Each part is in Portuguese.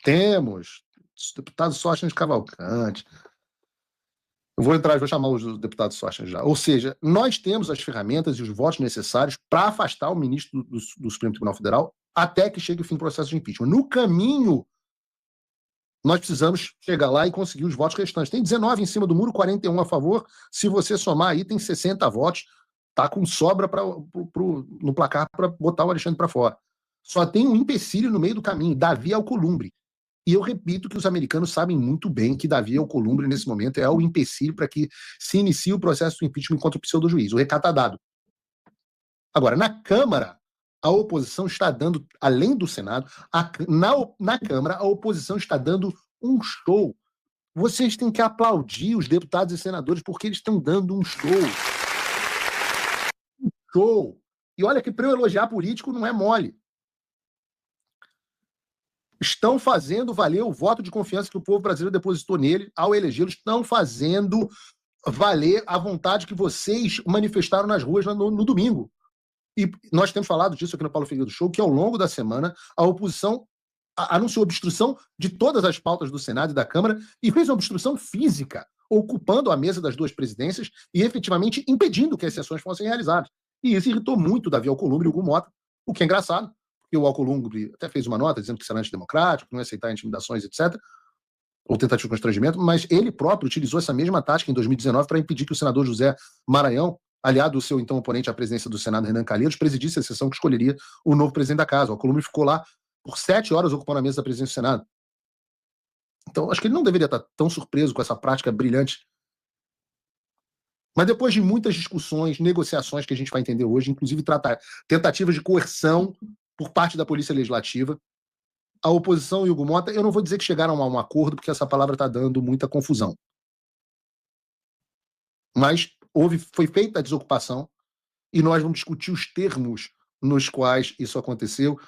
Temos deputado Sóstenes Cavalcante. Eu vou chamar os deputados Sóstenes já. Ou seja, nós temos as ferramentas e os votos necessários para afastar o ministro do Supremo Tribunal Federal até que chegue o fim do processo de impeachment. No caminho, nós precisamos chegar lá e conseguir os votos restantes. Tem 19 em cima do muro, 41 a favor. Se você somar aí, tem 60 votos. Tá com sobra no placar para botar o Alexandre para fora. Só tem um empecilho no meio do caminho, Davi Alcolumbre. E eu repito que os americanos sabem muito bem que Davi Alcolumbre, nesse momento, é o empecilho para que se inicie o processo do impeachment contra o pseudo-juiz. O recado está dado. Agora, na Câmara, a oposição está dando, além do Senado, na Câmara, a oposição está dando um show. Vocês têm que aplaudir os deputados e senadores porque eles estão dando um show. Um show. E olha que para eu elogiar político não é mole. Estão fazendo valer o voto de confiança que o povo brasileiro depositou nele ao elegê-lo. Estão fazendo valer a vontade que vocês manifestaram nas ruas no domingo. E nós temos falado disso aqui no Paulo Figueiredo Show, que ao longo da semana a oposição anunciou obstrução de todas as pautas do Senado e da Câmara e fez uma obstrução física, ocupando a mesa das duas presidências e efetivamente impedindo que as sessões fossem realizadas. E isso irritou muito Davi Alcolumbre e Hugo Mota, o que é engraçado, porque o Alcolumbre até fez uma nota dizendo que isso era antidemocrático, que não ia aceitar intimidações, etc., ou tentativa de constrangimento, mas ele próprio utilizou essa mesma tática em 2019 para impedir que o senador José Maranhão, aliado do seu então oponente à presidência do Senado, Renan Calheiros, presidisse a sessão que escolheria o novo presidente da casa. O Alcolumbre ficou lá por 7 horas ocupando a mesa da presidência do Senado. Então, acho que ele não deveria estar tão surpreso com essa prática brilhante. Mas depois de muitas discussões, negociações que a gente vai entender hoje, inclusive tentativas de coerção por parte da Polícia Legislativa, a oposição e o Hugo Mota, eu não vou dizer que chegaram a um acordo, porque essa palavra está dando muita confusão. Mas foi feita a desocupação e nós vamos discutir os termos nos quais isso aconteceu.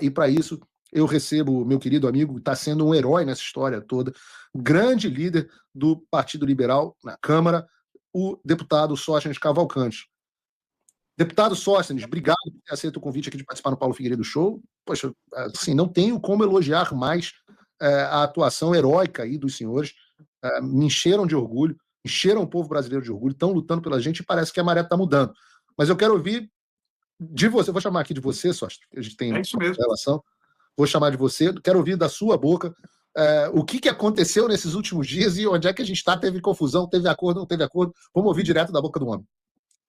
E para isso eu recebo meu querido amigo, está sendo um herói nessa história toda, grande líder do Partido Liberal na Câmara, o deputado Sóstenes Cavalcante. Deputado Sóstenes, obrigado por ter aceito o convite aqui de participar no Paulo Figueiredo Show. Poxa, assim, não tenho como elogiar mais a atuação heróica aí dos senhores. Me encheram de orgulho, encheram o povo brasileiro de orgulho, estão lutando pela gente e parece que a maré está mudando. Mas eu quero ouvir de você, vou chamar aqui de você, Sóstenes, a gente tem relação. Vou chamar de você, quero ouvir da sua boca o que aconteceu nesses últimos dias e onde é que a gente está. Teve confusão, teve acordo, não teve acordo? Vamos ouvir direto da boca do homem.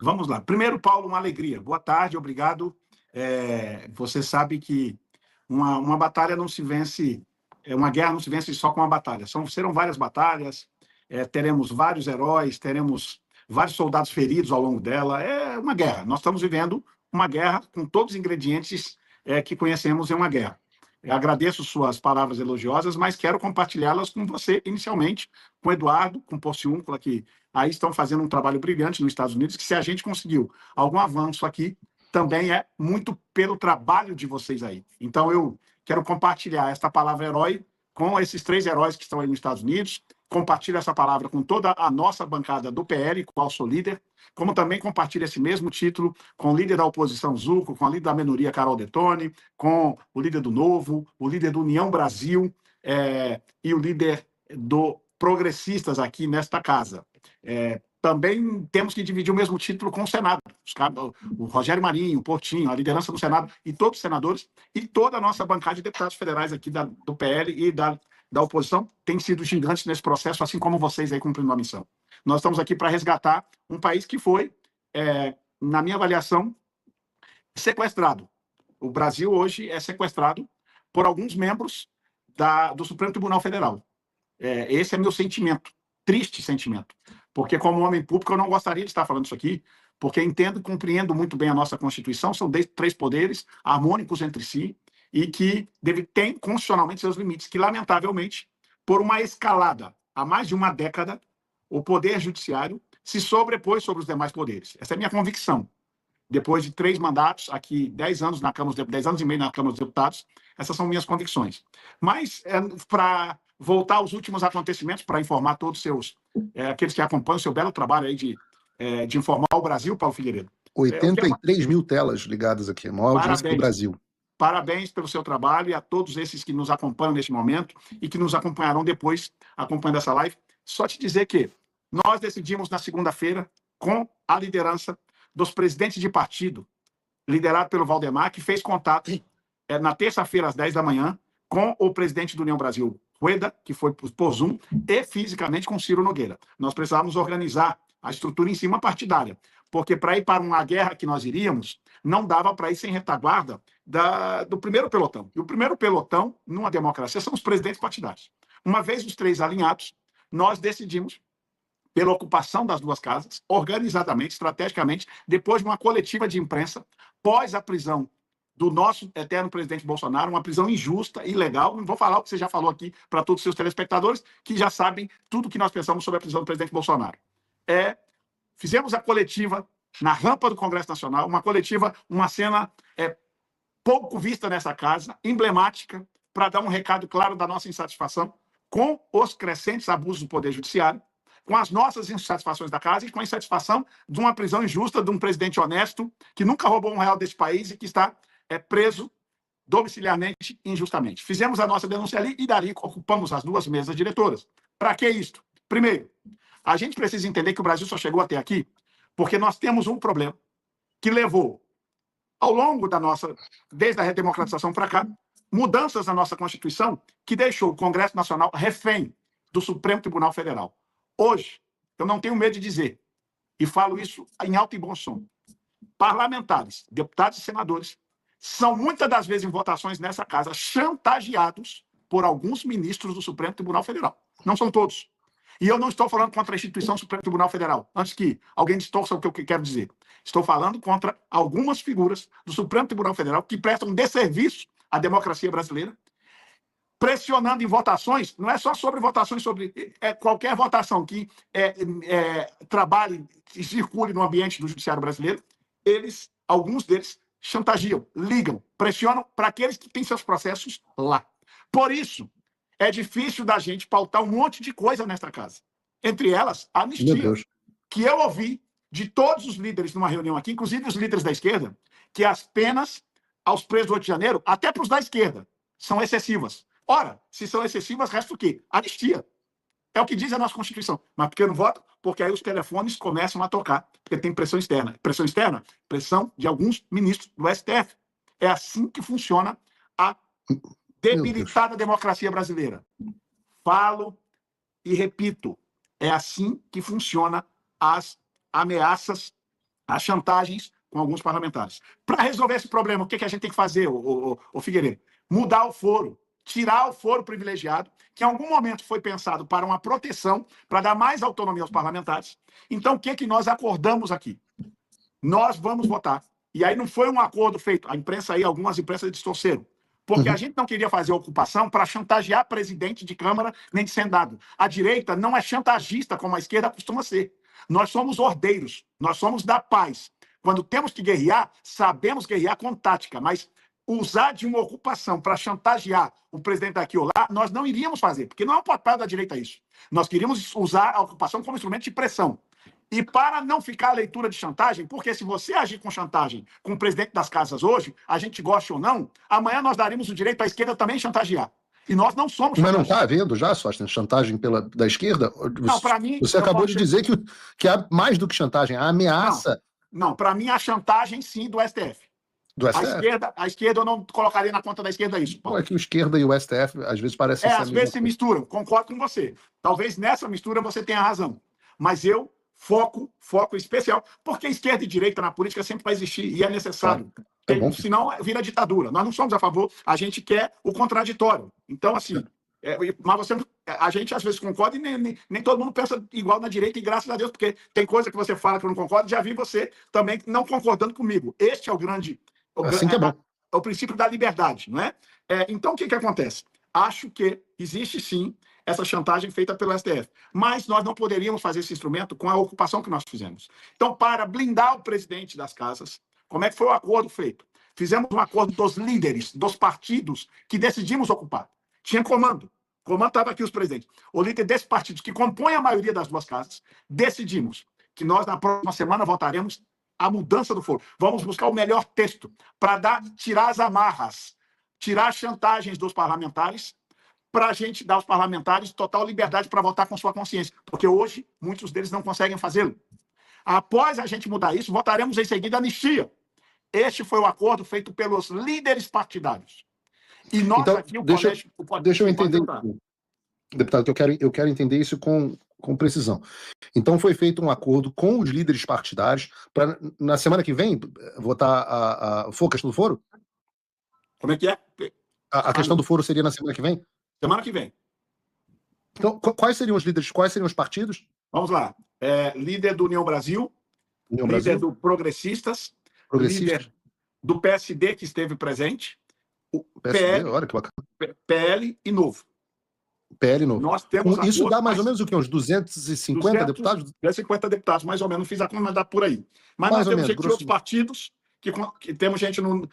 Vamos lá. Primeiro, Paulo, uma alegria. Boa tarde, obrigado. Você sabe que uma batalha não se vence, uma guerra não se vence só com uma batalha. Serão várias batalhas, teremos vários heróis, teremos vários soldados feridos ao longo dela. É uma guerra. Nós estamos vivendo uma guerra com todos os ingredientes que conhecemos em uma guerra. Eu agradeço suas palavras elogiosas, mas quero compartilhá-las com você inicialmente, com o Eduardo, com o Porciúncula, que aí estão fazendo um trabalho brilhante nos Estados Unidos, que se a gente conseguiu algum avanço aqui, também é muito pelo trabalho de vocês aí. Então, eu quero compartilhar esta palavra herói com esses 3 heróis que estão aí nos Estados Unidos, compartilho essa palavra com toda a nossa bancada do PL, qual sou líder, como também compartilho esse mesmo título com o líder da oposição Zucco, com a líder da minoria Carol Detone, com o líder do Novo, o líder do União Brasil e o líder do Progressistas aqui nesta casa. Também temos que dividir o mesmo título com o Senado. O Rogério Marinho, o Portinho, a liderança do Senado e todos os senadores e toda a nossa bancada de deputados federais aqui do PL e da oposição têm sido gigantes nesse processo, assim como vocês aí cumprindo a missão. Nós estamos aqui para resgatar um país que foi, na minha avaliação, sequestrado. O Brasil hoje é sequestrado por alguns membros do Supremo Tribunal Federal. Esse é meu sentimento, triste sentimento, porque como homem público eu não gostaria de estar falando isso aqui, porque entendo e compreendo muito bem a nossa Constituição, são 3 poderes harmônicos entre si e que têm constitucionalmente seus limites, que lamentavelmente, por uma escalada há mais de uma década, o Poder Judiciário se sobrepôs sobre os demais poderes. Essa é a minha convicção. Depois de 3 mandatos, aqui 10 anos na Câmara, 10 anos e meio na Câmara dos Deputados, essas são minhas convicções. Mas, para voltar aos últimos acontecimentos, para informar todos aqueles que acompanham o seu belo trabalho aí de informar o Brasil, Paulo Figueiredo. 83 mil telas ligadas aqui, a maior audiência do Brasil. parabéns pelo seu trabalho e a todos esses que nos acompanham neste momento e que nos acompanharão depois, acompanhando essa live. Só te dizer que nós decidimos na segunda-feira, com a liderança dos presidentes de partido, liderado pelo Valdemar, que fez contato na terça-feira, às 10 da manhã, com o presidente do União Brasil, Rueda, que foi por Zoom, e fisicamente com Ciro Nogueira. Nós precisávamos organizar a estrutura em cima partidária, porque para ir para uma guerra que nós iríamos, não dava para ir sem retaguarda do primeiro pelotão. E o primeiro pelotão, numa democracia, são os presidentes partidários. Uma vez os três alinhados, nós decidimos, pela ocupação das duas casas, organizadamente, estrategicamente, depois de uma coletiva de imprensa, pós a prisão do nosso eterno presidente Bolsonaro, uma prisão injusta, ilegal. Não vou falar o que você já falou aqui para todos os seus telespectadores, que já sabem tudo o que nós pensamos sobre a prisão do presidente Bolsonaro. Fizemos a coletiva na rampa do Congresso Nacional, uma coletiva, uma cena pouco vista nessa casa, emblemática, para dar um recado claro da nossa insatisfação com os crescentes abusos do Poder Judiciário, com as nossas insatisfações da casa e com a insatisfação de uma prisão injusta de um presidente honesto que nunca roubou um real desse país e que está preso domiciliarmente injustamente. Fizemos a nossa denúncia ali e dali ocupamos as duas mesas diretoras. Para que isto? Primeiro, a gente precisa entender que o Brasil só chegou até aqui porque nós temos um problema que levou, ao longo da nossa, desde a redemocratização para cá, mudanças na nossa Constituição que deixou o Congresso Nacional refém do Supremo Tribunal Federal. Hoje, eu não tenho medo de dizer, e falo isso em alto e bom som, parlamentares, deputados e senadores, são muitas das vezes em votações nessa casa chantageados por alguns ministros do Supremo Tribunal Federal. Não são todos. E eu não estou falando contra a instituição Supremo Tribunal Federal, antes que alguém distorça o que eu quero dizer. Estou falando contra algumas figuras do Supremo Tribunal Federal que prestam desserviço à democracia brasileira, pressionando em votações, não é só sobre votações, sobre qualquer votação que trabalhe, que circule no ambiente do judiciário brasileiro, alguns deles chantageam, ligam, pressionam para aqueles que têm seus processos lá. Por isso, é difícil da gente pautar um monte de coisa nesta casa. Entre elas, a anistia, que eu ouvi de todos os líderes numa reunião aqui, inclusive os líderes da esquerda, que as penas aos presos do Rio de Janeiro, até para os da esquerda, são excessivas. Ora, se são excessivas, resta o quê? Anistia. É o que diz a nossa Constituição. Mas por que eu não voto? Porque aí os telefones começam a tocar, porque tem pressão externa. Pressão externa? Pressão de alguns ministros do STF. É assim que funciona a debilitada democracia brasileira. Falo e repito, é assim que funciona as ameaças, as chantagens com alguns parlamentares. Para resolver esse problema, o que a gente tem que fazer, o Figueiredo? Mudar o foro. Tirar o foro privilegiado, que em algum momento foi pensado para uma proteção, para dar mais autonomia aos parlamentares. Então, o que nós acordamos aqui? Nós vamos votar. E aí não foi um acordo feito. A imprensa aí, algumas imprensas distorceram. Porque a gente não queria fazer a ocupação para chantagear presidente de Câmara nem de Senado. A direita não é chantagista como a esquerda costuma ser. Nós somos ordeiros, nós somos da paz. Quando temos que guerrear, sabemos guerrear com tática, mas usar de uma ocupação para chantagear o presidente daqui ou lá, nós não iríamos fazer, porque não é um papel da direita isso. Nós queríamos usar a ocupação como instrumento de pressão. E para não ficar a leitura de chantagem, porque se você agir com chantagem com o presidente das casas hoje, a gente goste ou não, amanhã nós daríamos o direito à esquerda também chantagear. E nós não somos chantageados. Mas não está havendo já, Sóstenes, chantagem da esquerda? Não, para mim... Você acabou de dizer que há mais do que chantagem, há ameaça. Não, para mim há chantagem, sim, do STF. A esquerda eu não colocaria na conta da esquerda isso. Paulo. É que o esquerda e o STF às vezes parecem ser às vezes se misturam, concordo com você. Talvez nessa mistura você tenha razão. Mas eu foco especial, porque esquerda e direita na política sempre vai existir e é necessário. Claro. Senão vira ditadura. Nós não somos a favor, a gente quer o contraditório. Então, assim, mas a gente às vezes concorda e nem todo mundo pensa igual na direita, e graças a Deus, porque tem coisa que você fala que eu não concordo, já vi você também não concordando comigo. Este é o grande... Assim que é bom. É o princípio da liberdade, não é? Então, o que acontece? Acho que existe, sim, essa chantagem feita pelo STF. Mas nós não poderíamos fazer esse instrumento com a ocupação que nós fizemos. Então, para blindar o presidente das casas, como é que foi o acordo feito? Fizemos um acordo dos líderes, dos partidos que decidimos ocupar. Tinha comando. O comando estava aqui, os presidentes. O líder desses partidos, que compõe a maioria das duas casas, decidimos que nós, na próxima semana, votaremos a mudança do foro. Vamos buscar o melhor texto para tirar as amarras, tirar as chantagens dos parlamentares, para a gente dar aos parlamentares total liberdade para votar com sua consciência. Porque hoje, muitos deles não conseguem fazê-lo. Após a gente mudar isso, votaremos em seguida a anistia. Este foi o acordo feito pelos líderes partidários. E nós então, aqui, deixa eu entender, deputado, que eu quero entender isso com precisão. Então, foi feito um acordo com os líderes partidários para, na semana que vem, votar a questão do foro? Como é que é? A questão do foro seria na semana que vem? Semana que vem. Então, quais seriam os líderes, quais seriam os partidos? Vamos lá. Líder do União Brasil, líder do Progressistas, líder do PSD, que esteve presente, o PSD, olha que bacana. PL e Novo. PL Novo. Nós temos isso dá mais ou menos o quê? Uns 250 deputados? 250 deputados, mais ou menos. Não fiz a conta, mas dá por aí. Mas nós temos gente de outros partidos, que temos gente no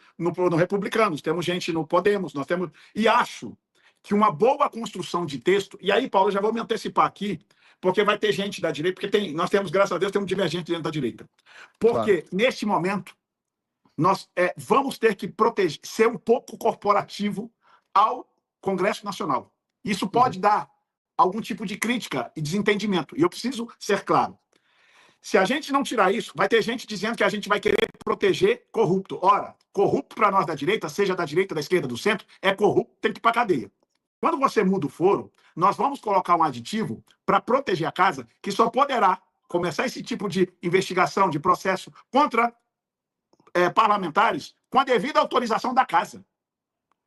Republicanos, temos gente no Podemos, nós temos... E acho que uma boa construção de texto... E aí, Paulo, eu já vou me antecipar aqui, porque vai ter gente da direita, porque nós temos, graças a Deus, temos divergente dentro da direita. Porque, neste momento, nós vamos ter que proteger, ser um pouco corporativo ao Congresso Nacional. Isso pode dar algum tipo de crítica e desentendimento. E eu preciso ser claro. Se a gente não tirar isso, vai ter gente dizendo que a gente vai querer proteger corrupto. Ora, corrupto para nós da direita, seja da direita, da esquerda, do centro, é corrupto, tem que ir para a cadeia. Quando você muda o foro, nós vamos colocar um aditivo para proteger a casa, que só poderá começar esse tipo de investigação, de processo contra parlamentares com a devida autorização da casa.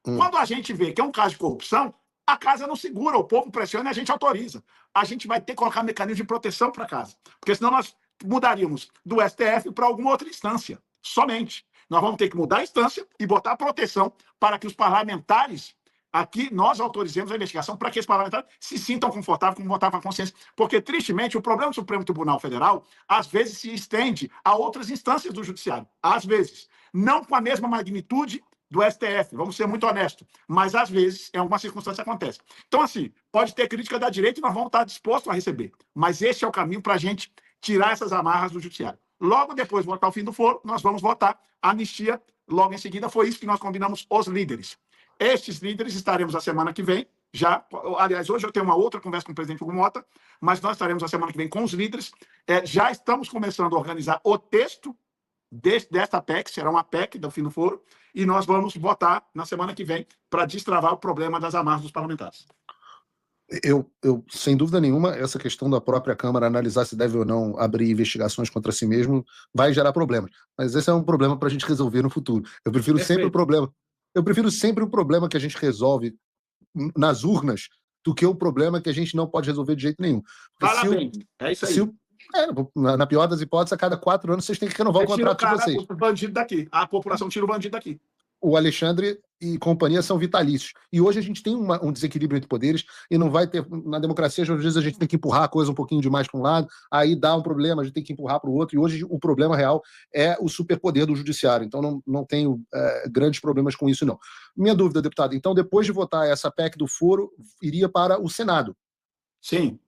Quando a gente vê que é um caso de corrupção, a casa não segura, o povo pressiona e a gente autoriza. A gente vai ter que colocar mecanismos de proteção para a casa. Porque senão nós mudaríamos do STF para alguma outra instância. Somente. Nós vamos ter que mudar a instância e botar proteção para que os parlamentares, aqui, nós autorizemos a investigação para que os parlamentares se sintam confortáveis com votar com a consciência. Porque, tristemente, o problema do Supremo Tribunal Federal, às vezes, se estende a outras instâncias do Judiciário. Às vezes. Não com a mesma magnitude do STF, vamos ser muito honestos, mas às vezes, em alguma circunstância, acontece. Então, assim, pode ter crítica da direita e nós vamos estar dispostos a receber, mas esse é o caminho para a gente tirar essas amarras do judiciário. Logo depois de votar o fim do foro, nós vamos votar a anistia, logo em seguida, foi isso que nós combinamos os líderes. Estes líderes estaremos a semana que vem, aliás, hoje eu tenho uma outra conversa com o presidente Hugo Mota, mas nós estaremos a semana que vem com os líderes, já estamos começando a organizar o texto desta PEC, será uma PEC do fim do foro, e nós vamos votar na semana que vem para destravar o problema das amarras dos parlamentares. Eu, sem dúvida nenhuma, essa questão da própria Câmara analisar se deve ou não abrir investigações contra si mesmo vai gerar problemas. Mas esse é um problema para a gente resolver no futuro. Eu prefiro sempre o problema. Eu prefiro sempre o problema que a gente resolve nas urnas do que o problema que a gente não pode resolver de jeito nenhum. Parabéns. É isso aí. Na pior das hipóteses, a cada 4 anos vocês têm que renovar o contrato de vocês. O bandido daqui. A população tira o bandido daqui. O Alexandre e companhia são vitalícios. E hoje a gente tem um desequilíbrio entre poderes e não vai ter... Na democracia, às vezes a gente tem que empurrar a coisa um pouquinho demais para um lado, aí dá um problema, a gente tem que empurrar para o outro, e hoje o problema real é o superpoder do judiciário. Então não tenho grandes problemas com isso, não. Minha dúvida, deputado, então depois de votar essa PEC do foro, iria para o Senado. Sim.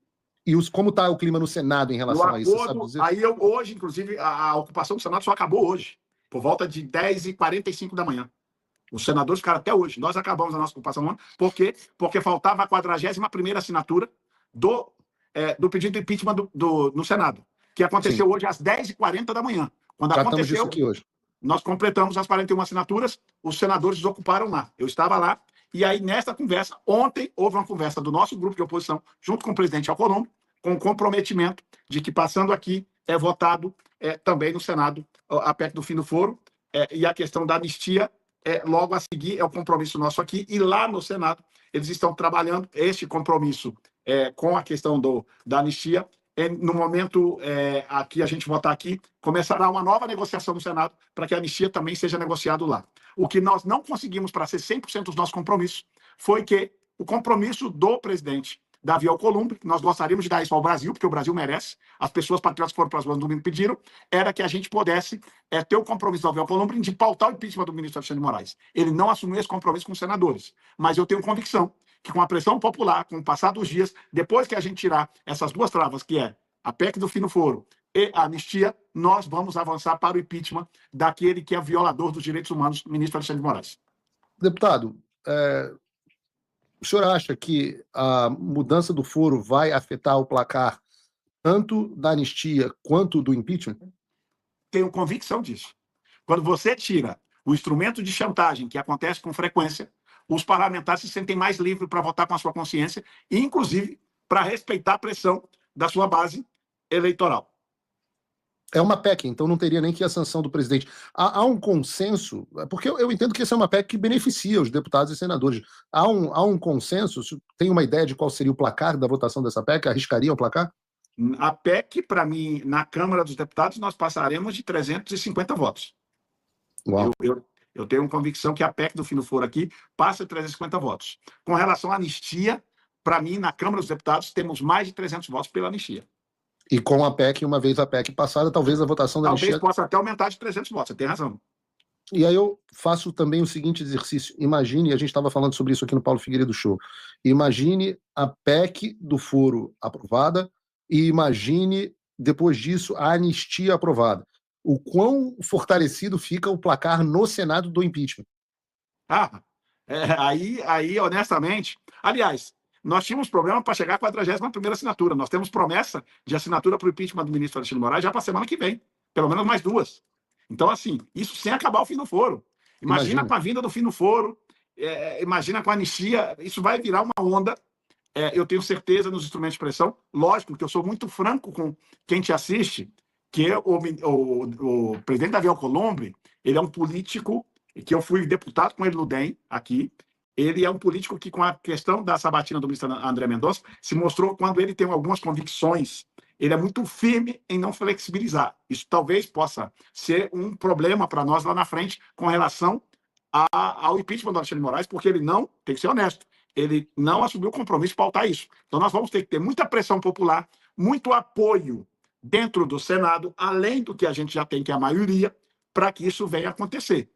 E como está o clima no Senado em relação a isso? Sabe dizer? Aí hoje, inclusive, a ocupação do Senado só acabou hoje, por volta de 10h45 da manhã. Os senadores ficaram até hoje. Nós acabamos a nossa ocupação. Por quê? Porque faltava a 41ª assinatura do pedido de impeachment no Senado, que aconteceu hoje às 10h40 da manhã. Quando aconteceu, aqui hoje. Nós completamos as 41 assinaturas, os senadores ocuparam lá. Eu estava lá, e aí, nesta conversa, ontem, houve uma conversa do nosso grupo de oposição, junto com o presidente Alcolumbre, com o comprometimento de que, passando aqui, é votado também no Senado a PEC do fim do foro, e a questão da anistia, logo a seguir, é o compromisso nosso aqui, e lá no Senado, eles estão trabalhando este compromisso com a questão da anistia. No momento aqui, a gente votar aqui, começará uma nova negociação no Senado para que a anistia também seja negociado lá. O que nós não conseguimos para ser 100% dos nossos compromissos foi que o compromisso do presidente Davi Alcolumbre, que nós gostaríamos de dar isso ao Brasil, porque o Brasil merece, as pessoas patriotas que foram para as ruas no domingo pediram, era que a gente pudesse ter o compromisso do Davi Alcolumbre de pautar o impeachment do ministro Alexandre de Moraes. Ele não assumiu esse compromisso com os senadores, mas eu tenho convicção que com a pressão popular, com o passar dos dias, depois que a gente tirar essas duas travas, que é a PEC do fim do foro e a anistia, nós vamos avançar para o impeachment daquele que é violador dos direitos humanos, o ministro Alexandre de Moraes. Deputado, o senhor acha que a mudança do foro vai afetar o placar tanto da anistia quanto do impeachment? Tenho convicção disso. Quando você tira o instrumento de chantagem, que acontece com frequência, os parlamentares se sentem mais livres para votar com a sua consciência e, inclusive, para respeitar a pressão da sua base eleitoral. É uma PEC, então não teria nem que a sanção do presidente. Há um consenso, porque eu entendo que essa é uma PEC que beneficia os deputados e senadores. Há um consenso? Tem uma ideia de qual seria o placar da votação dessa PEC? Arriscaria o placar? A PEC, para mim, na Câmara dos Deputados, nós passaremos de 350 votos. Eu tenho convicção que a PEC do fim do foro aqui passa de 350 votos. Com relação à anistia, para mim, na Câmara dos Deputados, temos mais de 300 votos pela anistia. E com a PEC, uma vez a PEC passada, talvez a votação da anistia... Talvez possa até aumentar de 300 votos, você tem razão. E aí eu faço também o seguinte exercício. Imagine, a gente estava falando sobre isso aqui no Paulo Figueiredo Show, imagine a PEC do foro aprovada e imagine, depois disso, a anistia aprovada. O quão fortalecido fica o placar no Senado do impeachment? Aí, honestamente... Aliás, nós tínhamos problema para chegar à 41ª assinatura. Nós temos promessa de assinatura para o impeachment do ministro Alexandre de Moraes já para a semana que vem. Pelo menos mais 2. Então, assim, isso sem acabar o fim do foro. Imagina com a vinda do fim do foro, imagina com a anistia, isso vai virar uma onda. Eu tenho certeza nos instrumentos de pressão. Lógico que eu sou muito franco com quem te assiste, que o presidente Davi Alcolumbre, ele é um político, que eu fui deputado com ele no DEM, aqui. Ele é um político que, com a questão da sabatina do ministro André Mendonça, se mostrou, quando ele tem algumas convicções, ele é muito firme em não flexibilizar. Isso talvez possa ser um problema para nós lá na frente com relação ao impeachment do Alexandre de Moraes, porque ele não, tem que ser honesto, ele não assumiu o compromisso de pautar isso. Então nós vamos ter que ter muita pressão popular, muito apoio dentro do Senado, além do que a gente já tem, que é a maioria, para que isso venha acontecer.